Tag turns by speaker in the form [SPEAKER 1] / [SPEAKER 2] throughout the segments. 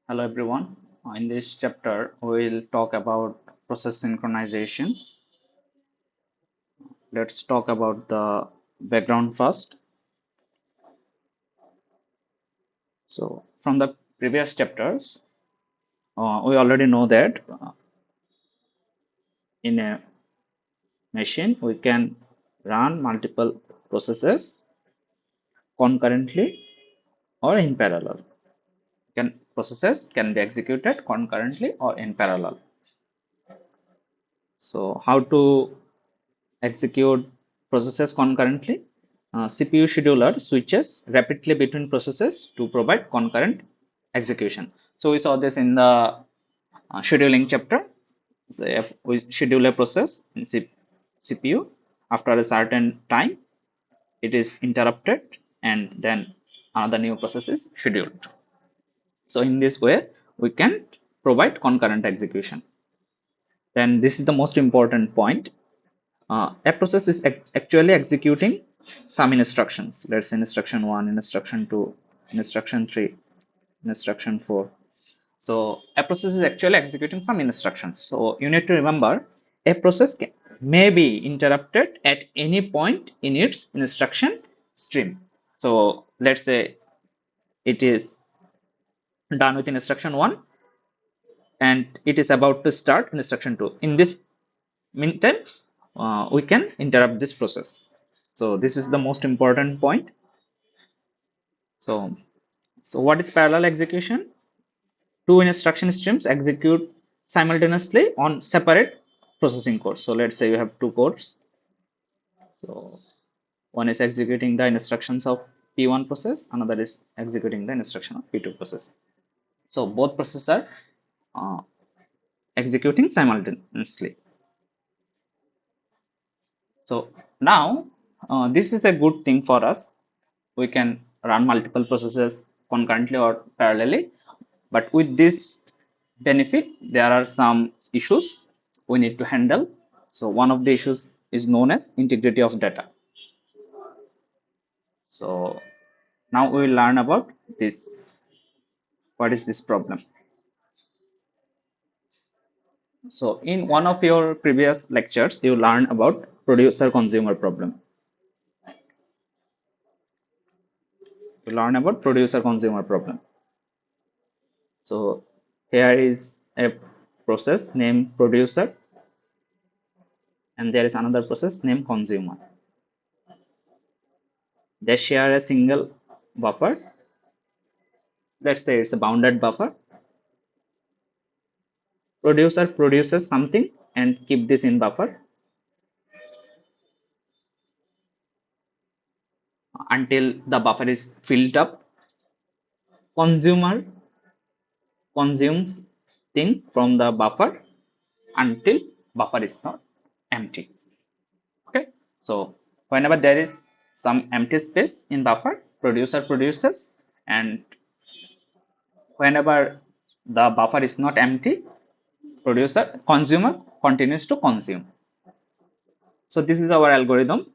[SPEAKER 1] Hello everyone. In this chapter, we will talk about process synchronization. Let's talk about the background first. So, from the previous chapters, we already know that in a machine we can run multiple processes concurrently or in parallel. Processes can be executed concurrently or in parallel. So, how to execute processes concurrently? CPU scheduler switches rapidly between processes to provide concurrent execution. So we saw this in the scheduling chapter. So if we schedule a process in CPU, after a certain time, it is interrupted and then another new process is scheduled. So in this way, we can provide concurrent execution. Then this is the most important point. A process is actually executing some instructions. Let's say instruction 1, instruction 2, instruction 3, instruction 4. So a process is actually executing some instructions. So you need to remember a process may be interrupted at any point in its instruction stream. So let's say it is done with instruction 1 and it is about to start instruction 2. In this meantime, we can interrupt this process. So this is the most important point. So what is parallel execution? Two instruction streams execute simultaneously on separate processing cores. So let's say you have two cores. So one is executing the instructions of P1 process, another is executing the instruction of P2 process. So both processes are uh, executing simultaneously. So now this is a good thing for us. We can run multiple processes concurrently or parallelly, but with this benefit there are some issues we need to handle. So one of the issues is known as integrity of data. So now we will learn about this. What is this problem? So in one of your previous lectures you learned about producer consumer problem. You learn about producer consumer problem. So here is a process named producer and there is another process named consumer. They share a single buffer. Let's say it's a bounded buffer. Producer produces something and keep this in buffer until the buffer is filled up. Consumer consumes thing from the buffer until buffer is not empty. Okay, so whenever there is some empty space in buffer, producer produces, and whenever the buffer is not empty, consumer continues to consume. So this is our algorithm.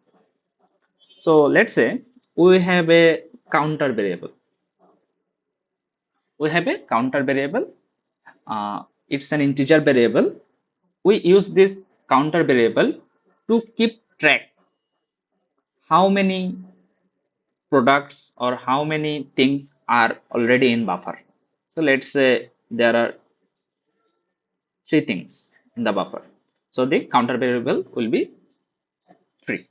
[SPEAKER 1] So let's say we have a counter variable. We have a counter variable. It's an integer variable. We use this counter variable to keep track how many products or how many things are already in buffer. So let's say there are three things in the buffer. So the counter variable will be 3.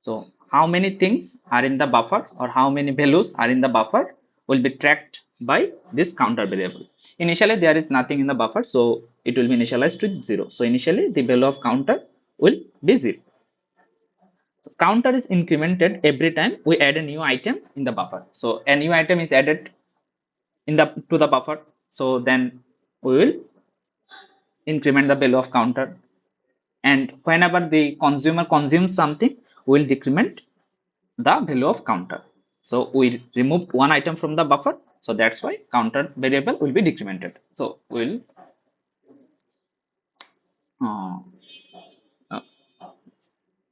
[SPEAKER 1] So how many things are in the buffer or how many values are in the buffer will be tracked by this counter variable. Initially there is nothing in the buffer, so it will be initialized to 0. So initially the value of counter will be 0. So counter is incremented every time we add a new item in the buffer. So a new item is added in the to the buffer. So then we will increment the value of counter, and whenever the consumer consumes something, we will decrement the value of counter. So we remove one item from the buffer. So that's why counter variable will be decremented. So we'll uh, uh,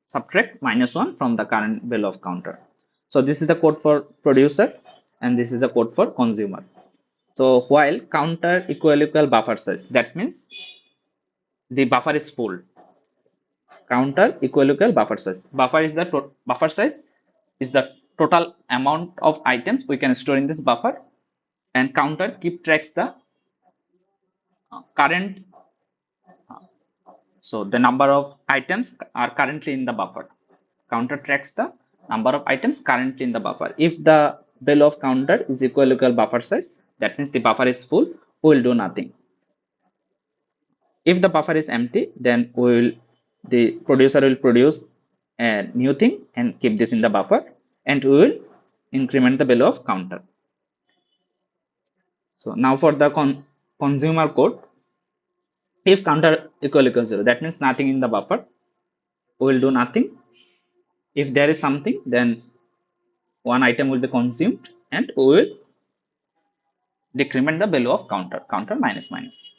[SPEAKER 1] subtract -1 from the current value of counter. So this is the code for producer and this is the code for consumer. So while counter equal buffer size, that means the buffer is full. Counter equal buffer size. Buffer size is the total amount of items we can store in this buffer, and counter keep tracks the current. So the number of items are currently in the buffer. Counter tracks the number of items currently in the buffer. If the value of counter is equal buffer size, that means the buffer is full, we will do nothing. If the buffer is empty, then the producer will produce a new thing and keep this in the buffer, and we will increment the value of counter. So now for the consumer code, if counter equal 0, that means nothing in the buffer, we will do nothing. If there is something, then one item will be consumed, and we will decrement the value of counter minus minus.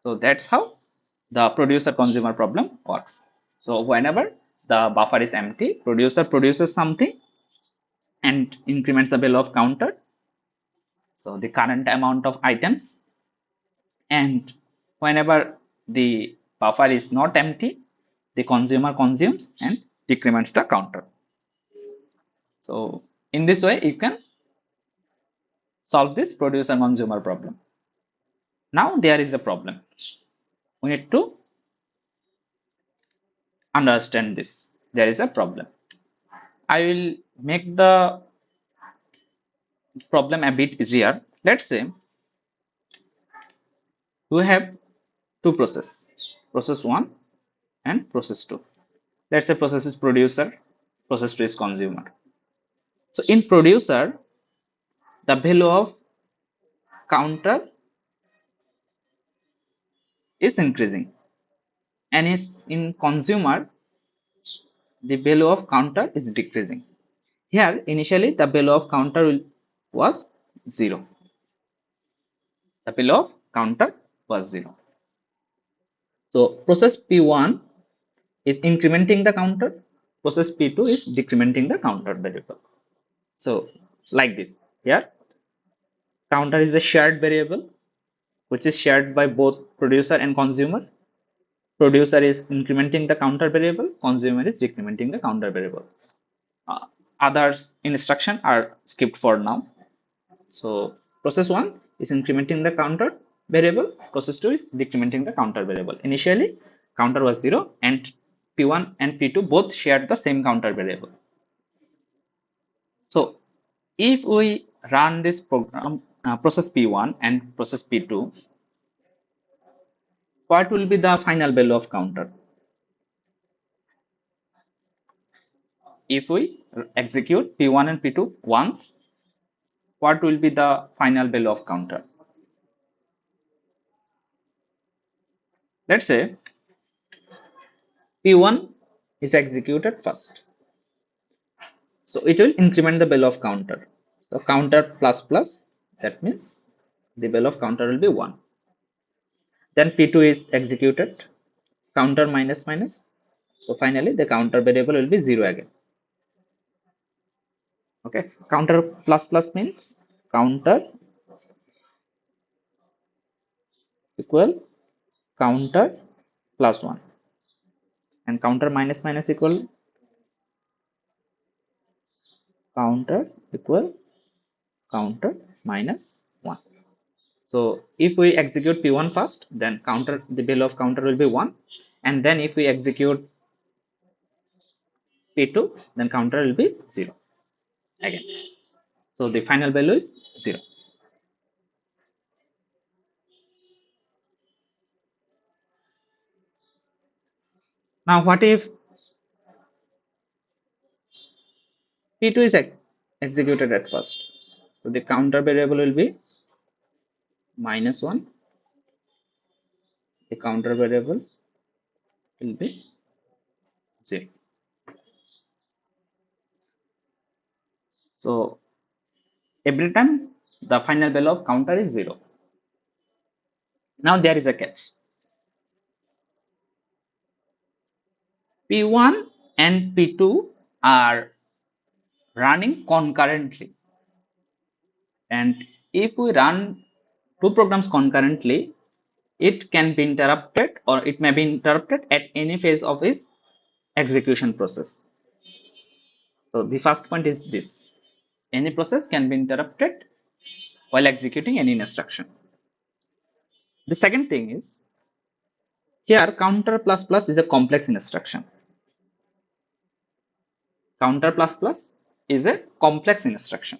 [SPEAKER 1] So that's how the producer consumer problem works. So whenever the buffer is empty, producer produces something and increments the value of counter, so the current amount of items, and whenever the buffer is not empty, the consumer consumes and decrements the counter. So in this way you can solve this producer consumer problem. Now there is a problem. We need to understand this. There is a problem. I will make the problem a bit easier. Let's say we have two processes, process 1 and process 2. Let's say process is producer, process 2 is consumer. So in producer, the value of counter is increasing, and is in consumer, the value of counter is decreasing. Here initially the value of counter was 0. The value of counter was 0. So process P1 is incrementing the counter, process P2 is decrementing the counter variable. So like this, here counter is a shared variable which is shared by both producer and consumer. Producer is incrementing the counter variable, consumer is decrementing the counter variable. Others instruction are skipped for now. So process 1 is incrementing the counter variable, process 2 is decrementing the counter variable. Initially counter was 0 and P1 and P2 both shared the same counter variable. So if we run this program, process P1 and process P2, what will be the final value of counter? If we execute P1 and P2 once, what will be the final value of counter? Let's say P1 is executed first. So it will increment the value of counter. So counter plus plus, that means the value of counter will be 1. Then P2 is executed, counter minus minus. So finally the counter variable will be 0 again. Okay, counter plus plus means counter equal counter plus 1, and counter minus minus equal counter equal counter minus 1. So if we execute P1 first, then counter, the value of counter will be 1, and then if we execute P2, then counter will be 0 again. So the final value is 0. Now what if P2 is executed at first? So the counter variable will be -1, the counter variable will be 0. So every time the final value of counter is 0. Now there is a catch. P1 and P2 are running concurrently, and if we run two programs concurrently, it can be interrupted or it may be interrupted at any phase of its execution process. So the first point is this: any process can be interrupted while executing any instruction. The second thing is, here counter plus plus is a complex instruction. Counter plus plus is a complex instruction.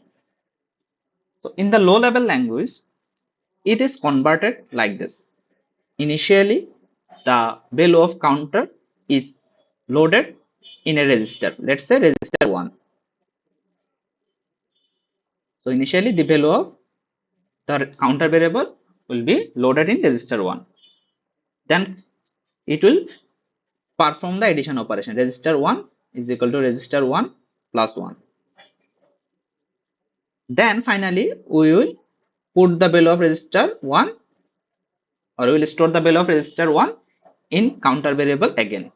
[SPEAKER 1] So in the low level language, it is converted like this. Initially, the value of counter is loaded in a register. Let's say register 1. So initially the value of the counter variable will be loaded in register 1. Then it will perform the addition operation. Register 1 is equal to register 1 plus 1. Then finally we will put the value of register 1, or we will store the value of register 1 in counter variable again.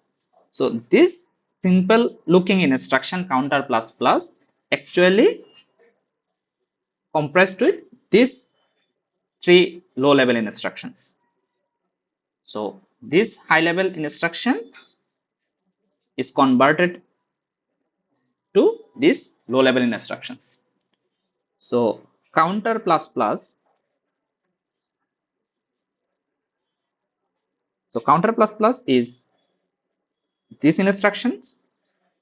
[SPEAKER 1] So this simple looking instruction counter plus plus actually compressed with these three low level instructions. So this high level instruction is converted to these low level instructions. So counter plus plus, so counter plus plus is these instructions,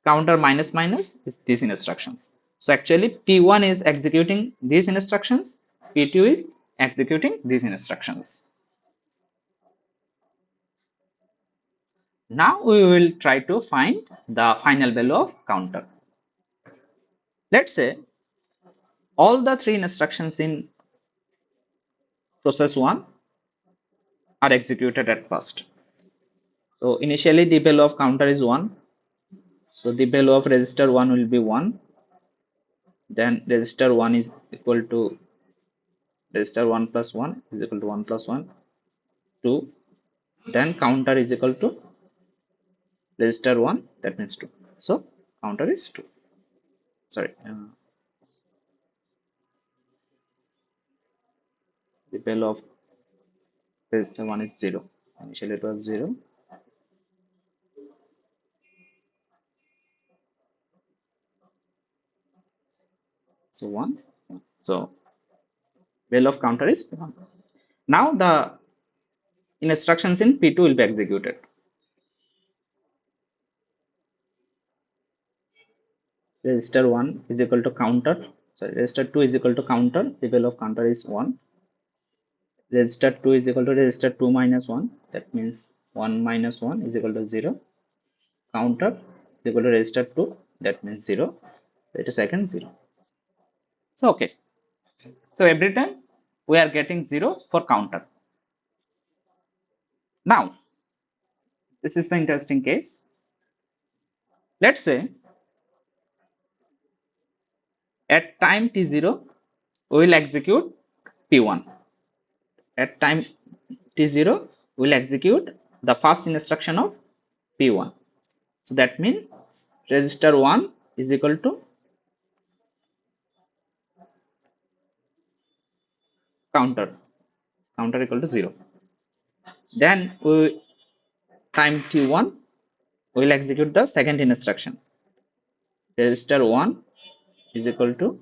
[SPEAKER 1] counter minus minus is these instructions. So actually P1 is executing these instructions, P2 is executing these instructions. Now we will try to find the final value of counter. Let's say all the three instructions in process 1 are executed at first. So initially the value of counter is 1. So the value of register 1 will be 1. Then register 1 is equal to register 1 plus 1 is equal to 1 plus 1, 2. Then counter is equal to register 1, that means 2. So counter is 2. Sorry. The value of register 1 is 0. Initially it was 0. So 1. So value of counter is 1. Now the instructions in P2 will be executed. Register 1 is equal to counter. Sorry, register 2 is equal to counter. The value of counter is 1. Register 2 is equal to register 2 minus 1. That means 1 minus 1 is equal to 0. Counter is equal to register 2. That means 0. Wait a second, 0. So okay. So every time we are getting 0 for counter. Now this is the interesting case. Let's say at time t0 we will execute p1. At time t0 we will execute the first instruction of p1. So that means register 1 is equal to counter equal to 0. Then we time t1 we will execute the second instruction. Register 1 is equal to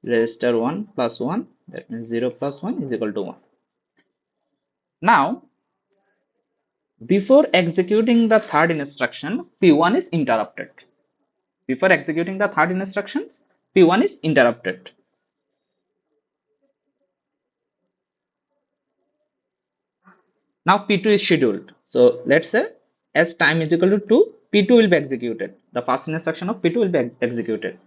[SPEAKER 1] register 1 plus 1, that means 0 plus 1 is equal to 1. Now before executing the third instruction, P1 is interrupted. Before executing the third instructions, P1 is interrupted. Now P2 is scheduled. So let's say as time is equal to 2, P2 will be executed. The first instruction of P2 will be executed.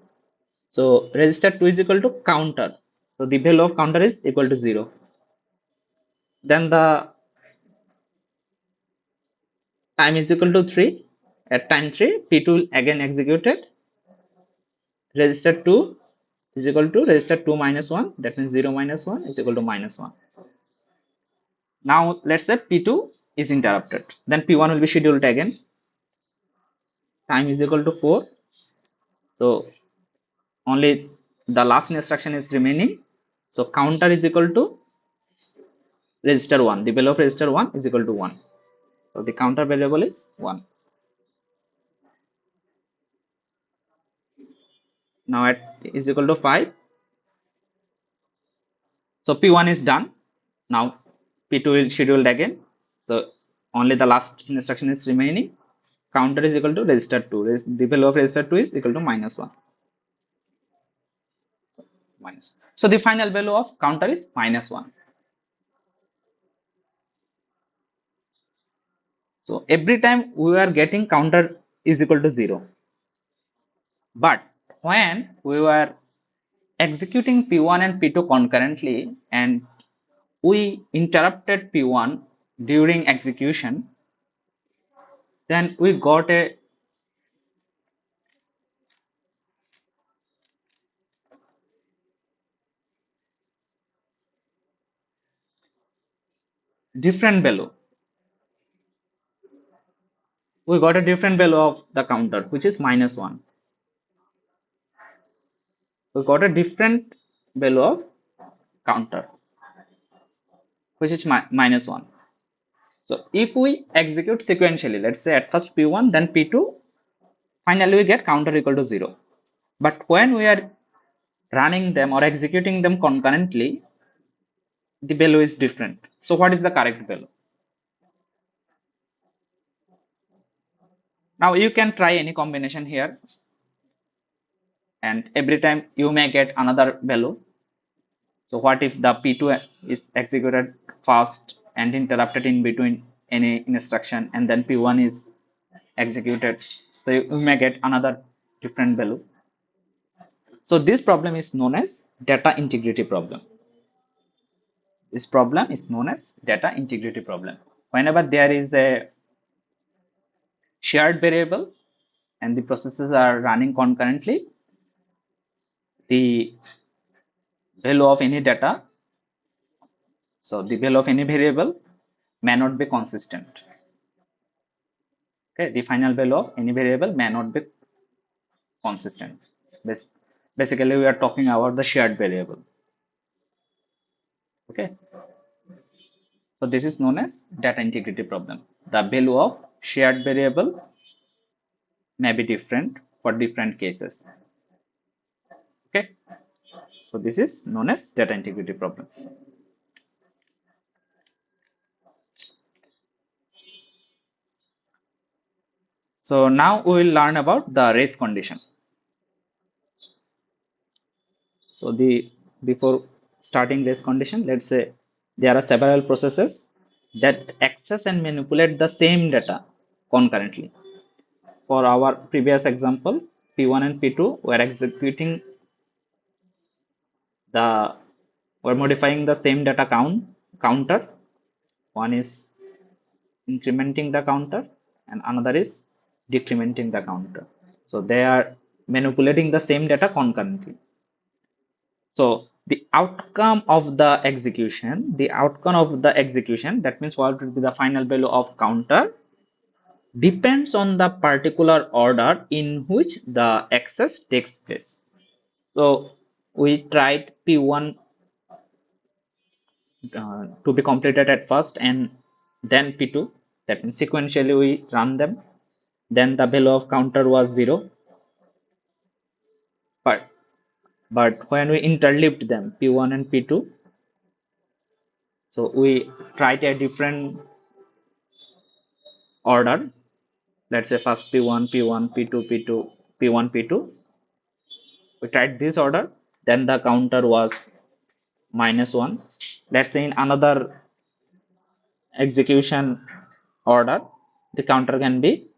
[SPEAKER 1] So register 2 is equal to counter. So the value of counter is equal to 0. Then the time is equal to 3. At time 3, P2 will again executed. Register 2 is equal to register 2 minus 1. That means 0 minus 1 is equal to minus 1. Now let's say P2 is interrupted. Then P1 will be scheduled again. Time is equal to 4. So only the last instruction is remaining. So counter is equal to register 1. The value of register 1 is equal to 1. So the counter variable is 1. Now at is equal to 5. So P1 is done. Now P2 is scheduled again. So only the last instruction is remaining. Counter is equal to register 2. The value of register 2 is equal to minus 1. So, minus. So the final value of counter is minus 1. So every time we are getting counter is equal to 0. But when we were executing P1 and P2 concurrently and we interrupted P1 during execution, then we got a different value. We got a different value of the counter, which is minus 1. We got a different value of counter, which is minus 1. So if we execute sequentially, let's say at first P1, then P2, finally we get counter equal to 0. But when we are running them or executing them concurrently, the value is different. So what is the correct value? Now you can try any combination here, and every time you may get another value. So what if the P2 is executed fast and interrupted in between any instruction, and then P1 is executed? So you may get another different value. So this problem is known as data integrity problem. This problem is known as data integrity problem. Whenever there is a shared variable and the processes are running concurrently, the value of any data, so the value of any variable may not be consistent. Okay, the final value of any variable may not be consistent. Basically, we are talking about the shared variable. Okay, so this is known as data integrity problem. The value of shared variable may be different for different cases. Okay, so this is known as data integrity problem. So now we will learn about the race condition. So the before starting race condition, let's say there are several processes that access and manipulate the same data concurrently. For our previous example, P1 and P2 were executing the were modifying the same data counter. One is incrementing the counter and another is decrementing the counter. So they are manipulating the same data concurrently. So the outcome of the execution, that means what will be the final value of counter, depends on the particular order in which the access takes place. So we tried P1 to be completed at first and then P2. That means sequentially we run them. Then the value of counter was 0. But when we interleaved them, P1 and P2, so we tried a different order. Let's say first P1, P1, P2, P2, P1, P2. We tried this order. Then the counter was minus 1. Let's say in another execution order, the counter can be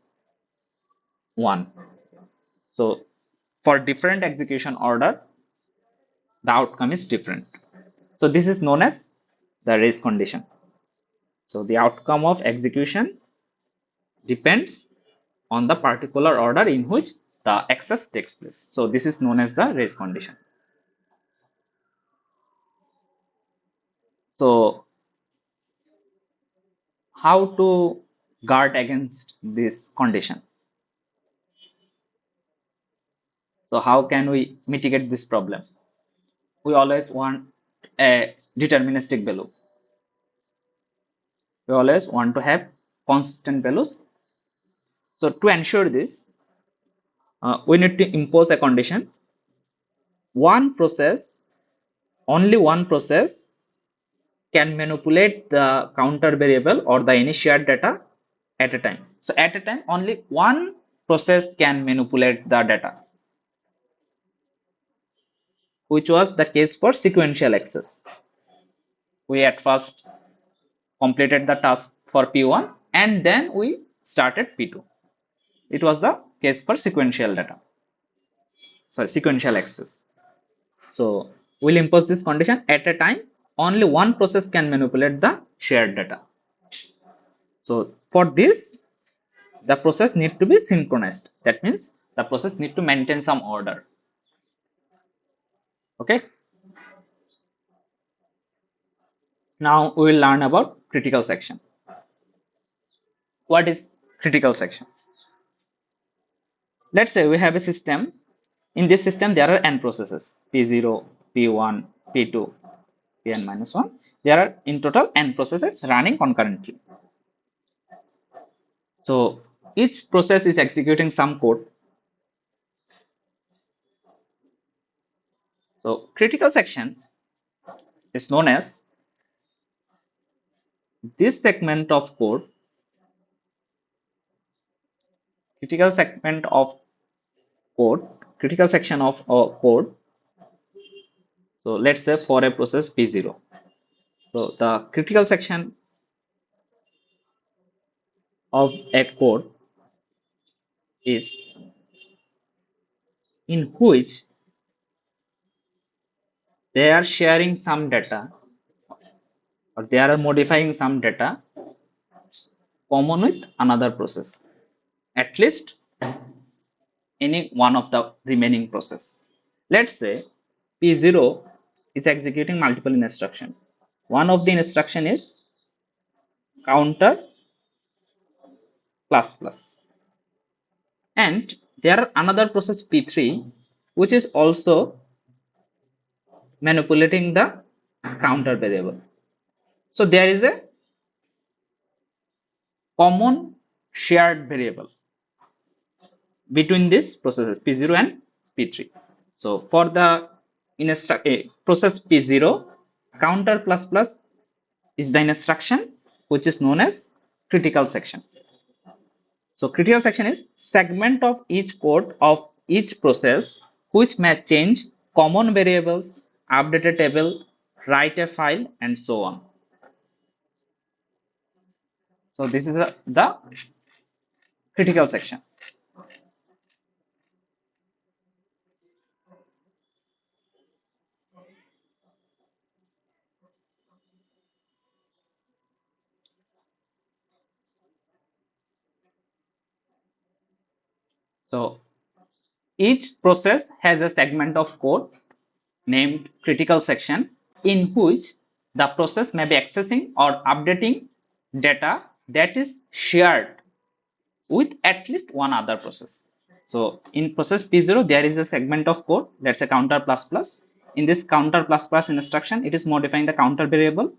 [SPEAKER 1] 1. So for different execution order, the outcome is different. So this is known as the race condition. So the outcome of execution depends on the particular order in which the access takes place. So this is known as the race condition. So how to guard against this condition? So how can we mitigate this problem? We always want a deterministic value. We always want to have consistent values. So to ensure this, we need to impose a condition. One process, only one process can manipulate the counter variable or the initiate data at a time. So at a time, only one process can manipulate the data, which was the case for sequential access. We at first completed the task for P1 and then we started P2. It was the case for sequential data, sorry, sequential access. So we'll impose this condition: at a time, only one process can manipulate the shared data. So for this, the process need to be synchronized. That means the process need to maintain some order. Okay. Now we will learn about critical section. What is critical section? Let's say we have a system. In this system, there are n processes: P0, P1, P2, Pn minus 1. There are in total n processes running concurrently. So each process is executing some code. So critical section is known as this segment of code, critical segment of code, critical section of code. So let's say for a process P0. So the critical section of a code is in which they are sharing some data or they are modifying some data common with another process, at least any one of the remaining process. Let's say P0 is executing multiple instructions. One of the instruction is counter plus plus, and there are another process P3 which is also manipulating the counter variable. So there is a common shared variable between these processes P0 and P3. So for the process P0, counter plus plus is the instruction which is known as critical section. So critical section is segment of each code of each process which may change common variables, update a table, write a file, and so on. So this is the critical section. So each process has a segment of code named critical section in which the process may be accessing or updating data that is shared with at least one other process. So in process P0, there is a segment of code, that's a counter plus plus. In this counter plus plus instruction, it is modifying the counter variable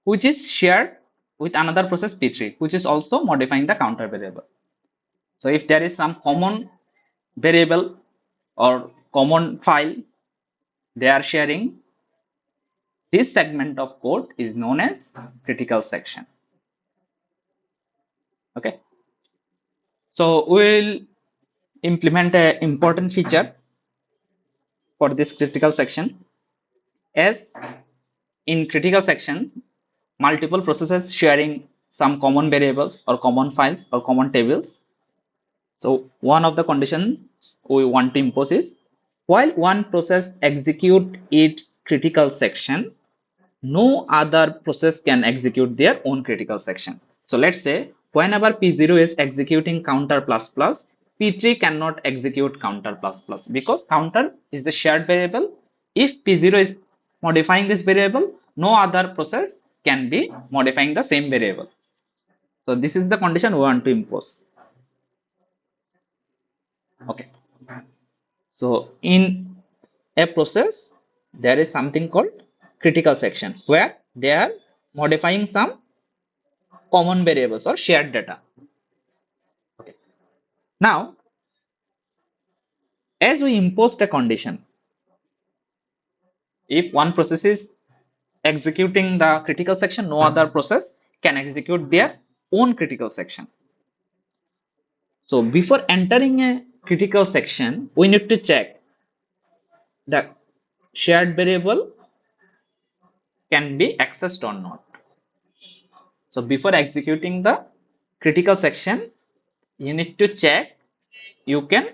[SPEAKER 1] which is shared with another process P3, which is also modifying the counter variable. So if there is some common variable or common file they are sharing, this segment of code is known as critical section. Okay. So we'll implement an important feature for this critical section. As in critical section, multiple processes sharing some common variables or common files or common tables. So one of the conditions we want to impose is while one process execute its critical section, no other process can execute their own critical section. So let's say whenever P0 is executing counter plus plus, P3 cannot execute counter plus plus because counter is the shared variable. If P0 is modifying this variable, no other process can be modifying the same variable. So this is the condition we want to impose. Okay. So in a process, there is something called critical section where they are modifying some common variables or shared data. Okay. Now, as we imposed a condition, if one process is executing the critical section, no other process can execute their own critical section. So before entering a critical section, we need to check the shared variable can be accessed or not. So before executing the critical section, you need to check you can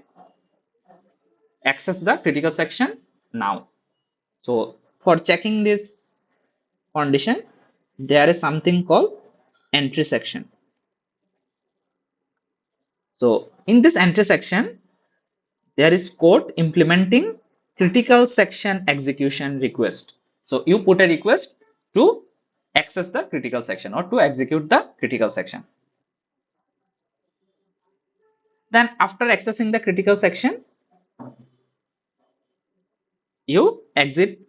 [SPEAKER 1] access the critical section now. So for checking this condition, there is something called entry section. So in this entry section, there is code implementing critical section execution request. So you put a request to access the critical section or to execute the critical section. Then after accessing the critical section, you exit.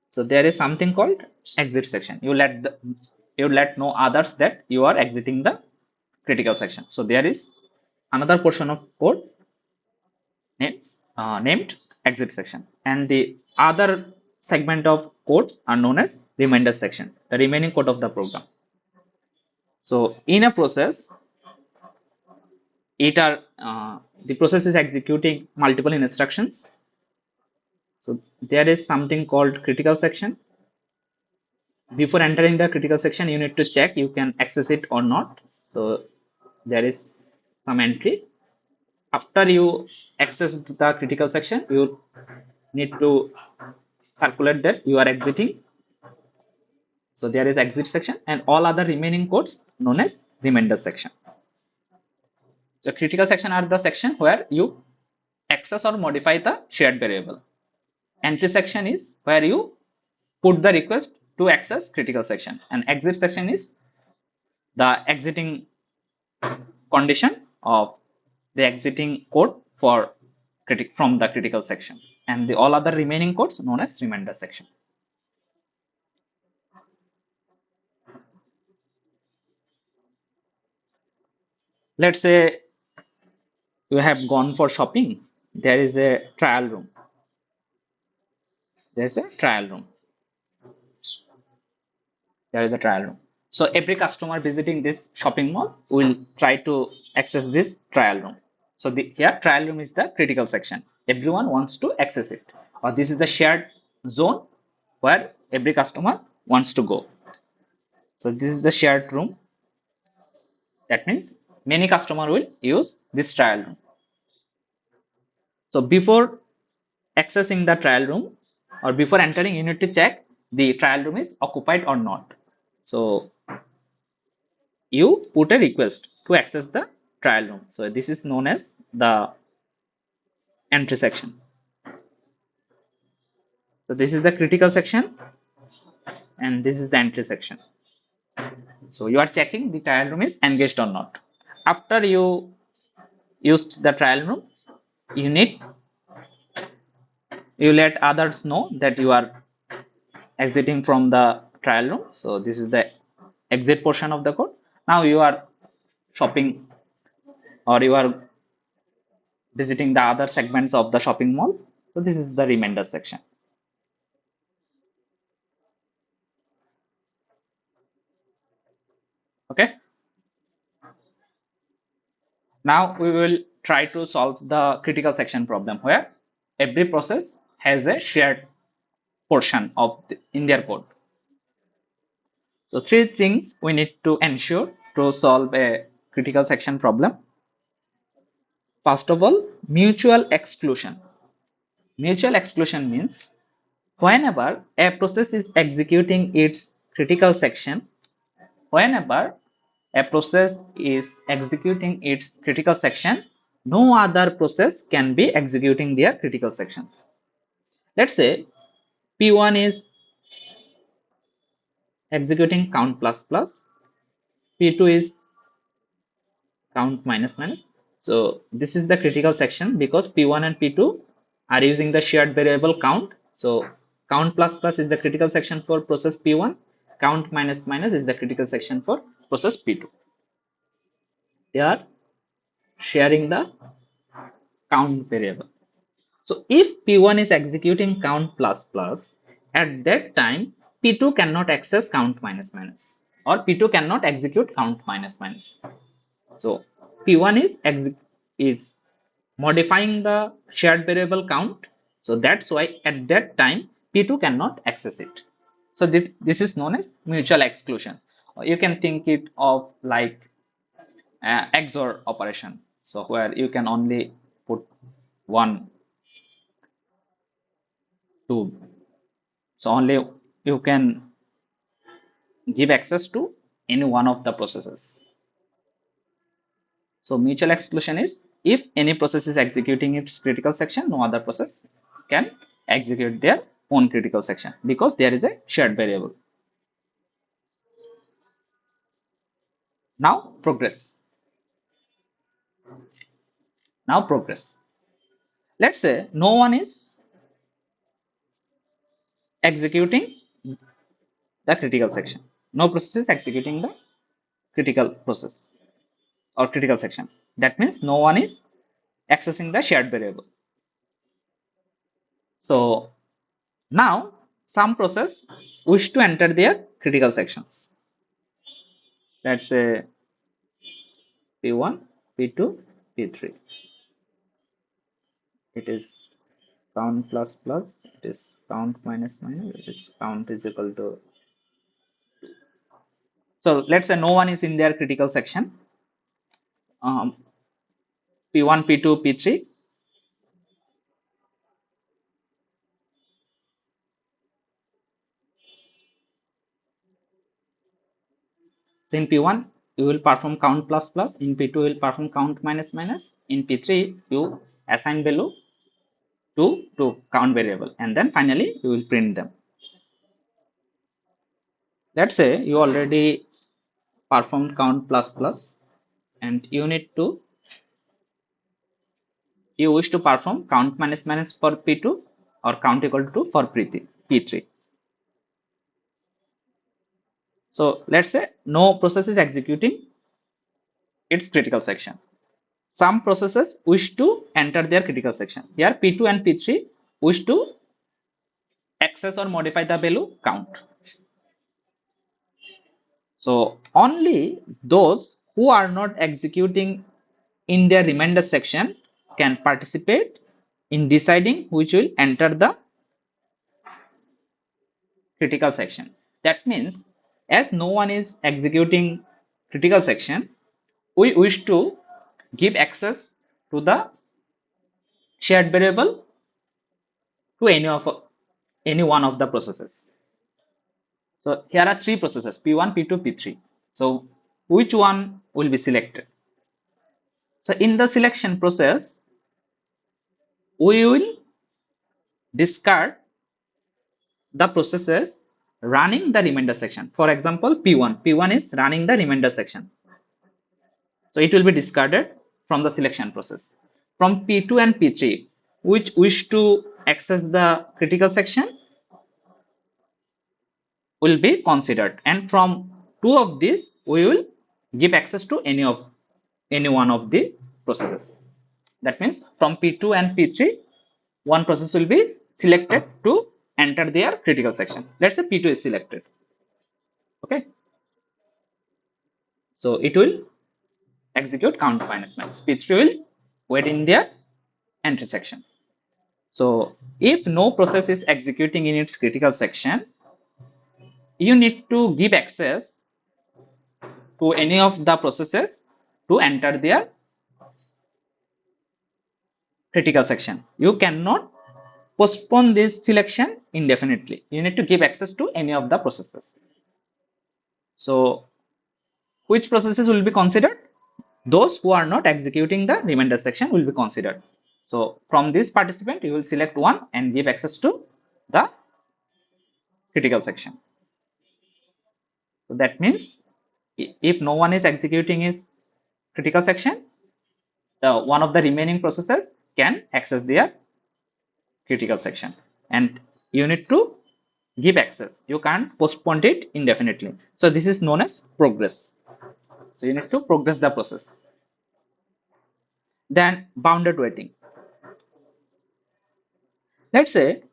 [SPEAKER 1] So there is something called exit section. You let know others that you are exiting the critical section. So there is another portion of code named exit section, and the other segment of codes are known as remainder section, the remaining code of the program. So in a process, the process is executing multiple instructions. So there is something called critical section. Before entering the critical section, you need to check you can access it or not. So there is some entry. After you access the critical section, you need to circulate that you are exiting. So there is exit section and all other remaining codes known as remainder section. So critical section are the section where you access or modify the shared variable. Entry section is where you put the request to access critical section, and exit section is the exiting condition of the exiting code for from the critical section, and the all other remaining codes known as remainder section. Let's say you have gone for shopping. There is a trial room. There's a trial room. There is a trial room. So every customer visiting this shopping mall will try to access this trial room. So here trial room is the critical section. Everyone wants to access it. Or this is the shared zone where every customer wants to go. So this is the shared room. That means many customer will use this trial room. So before accessing the trial room or before entering, you need to check the trial room is occupied or not. So you put a request to access the trial room. So this is known as the entry section. So this is the critical section and this is the entry section. So you are checking the trial room is engaged or not. After you used the trial room, you let others know that you are exiting from the trial room. So this is the exit portion of the code. Now you are shopping or you are visiting the other segments of the shopping mall. So this is the remainder section. Okay. Now we will try to solve the critical section problem where every process has a shared portion in their code. So three things we need to ensure to solve a critical section problem. First of all, mutual exclusion. Mutual exclusion means whenever a process is executing its critical section, whenever a process is executing its critical section, no other process can be executing their critical section. Let's say P1 is executing count plus plus, P2 is count minus minus. So this is the critical section because P1 and P2 are using the shared variable count. So count plus plus is the critical section for process P1. Count minus minus is the critical section for process P2. They are sharing the count variable. So if P1 is executing count plus plus, at that time P2 cannot access count minus minus, or P2 cannot execute count minus minus. So P1 is modifying the shared variable count. So that's why at that time P2 cannot access it. So this is known as mutual exclusion. Or you can think it of like XOR operation. So where you can only put one, two. So only you can give access to any one of the processes. So mutual exclusion is if any process is executing its critical section, no other process can execute their own critical section because there is a shared variable. Now progress. Now progress. Let's say no one is executing the critical section. No process is executing the critical process or critical section. That means no one is accessing the shared variable. So now some process wish to enter their critical sections. Let's say P1, P2, P3. It is count plus plus, it is count minus minus, it is count is equal to. So let's say no one is in their critical section. P1, P2, P3. So in P1, you will perform count plus plus. In P2, you will perform count minus minus. In P3, you assign value to count variable, and then finally you will print them. Let's say you already performed count plus plus, and you wish to perform count minus minus for P2 or count equal to for P3. So let's say no process is executing its critical section. Some processes wish to enter their critical section. Here P2 and P3 wish to access or modify the value count. So only those who are not executing in their remainder section can participate in deciding which will enter the critical section. That means as no one is executing critical section, we wish to give access to the shared variable to any one of the processes. So here are three processes P1, P2, P3. So which one will be selected? So in the selection process, we will discard the processes running the remainder section. For example, P1 is running the remainder section. So it will be discarded from the selection process. From P2 and P3, which wish to access the critical section, will be considered, and from two of these we will give access to any one of the processes. That means from P2 and P3, one process will be selected to enter their critical section. Let's say P2 is selected. Okay, so it will execute count minus minus. P3 will wait in their entry section. So if no process is executing in its critical section, you need to give access to any of the processes to enter their critical section. You cannot postpone this selection indefinitely. You need to give access to any of the processes. So which processes will be considered? Those who are not executing the remainder section will be considered. So from this participant, you will select one and give access to the critical section. So that means if no one is executing his critical section, one of the remaining processes can access their critical section, and you need to give access. You can't postpone it indefinitely. So this is known as progress. So you need to progress the process. Then bounded waiting. Let's say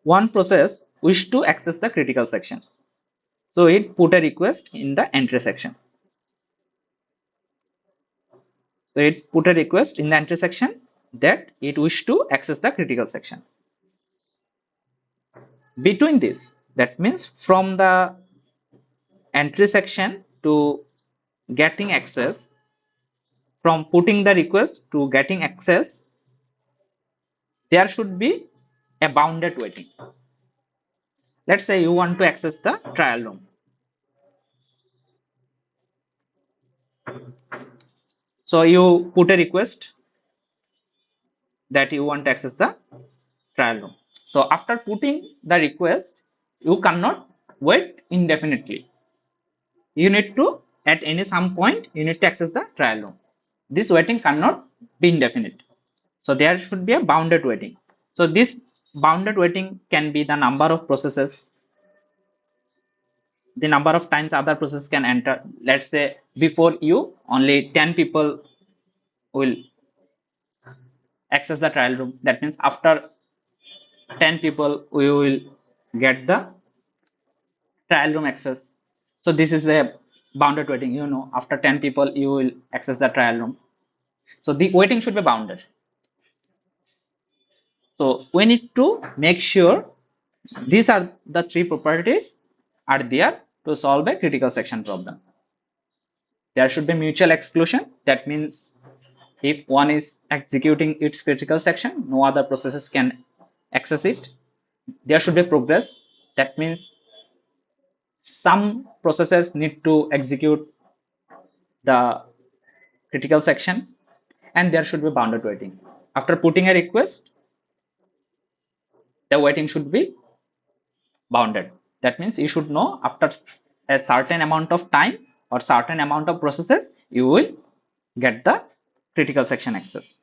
[SPEAKER 1] one process wish to access the critical section. So it put a request in the entry section. So it put a request in the entry section that it wish to access the critical section. Between this, that means from the entry section to getting access, from putting the request to getting access, there should be a bounded waiting. Let's say you want to access the trial room. So you put a request that you want to access the trial room. So after putting the request, you cannot wait indefinitely. You need to, at any some point, you need to access the trial room. This waiting cannot be indefinite. So there should be a bounded waiting. So this bounded waiting can be the number of processes, the number of times other process can enter. Let's say before you, only 10 people will access the trial room. That means after 10 people, we will get the trial room access. So this is a bounded waiting. After 10 people, you will access the trial room. So the waiting should be bounded. So we need to make sure these are the three properties are there to solve a critical section problem. There should be mutual exclusion. That means if one is executing its critical section, no other processes can access it. There should be progress. That means some processes need to execute the critical section, and there should be bounded waiting. After putting a request, the waiting should be bounded. That means you should know after a certain amount of time or certain amount of processes, you will get the critical section access.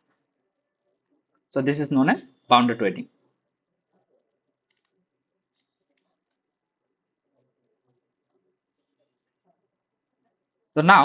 [SPEAKER 1] So this is known as bounded waiting. So now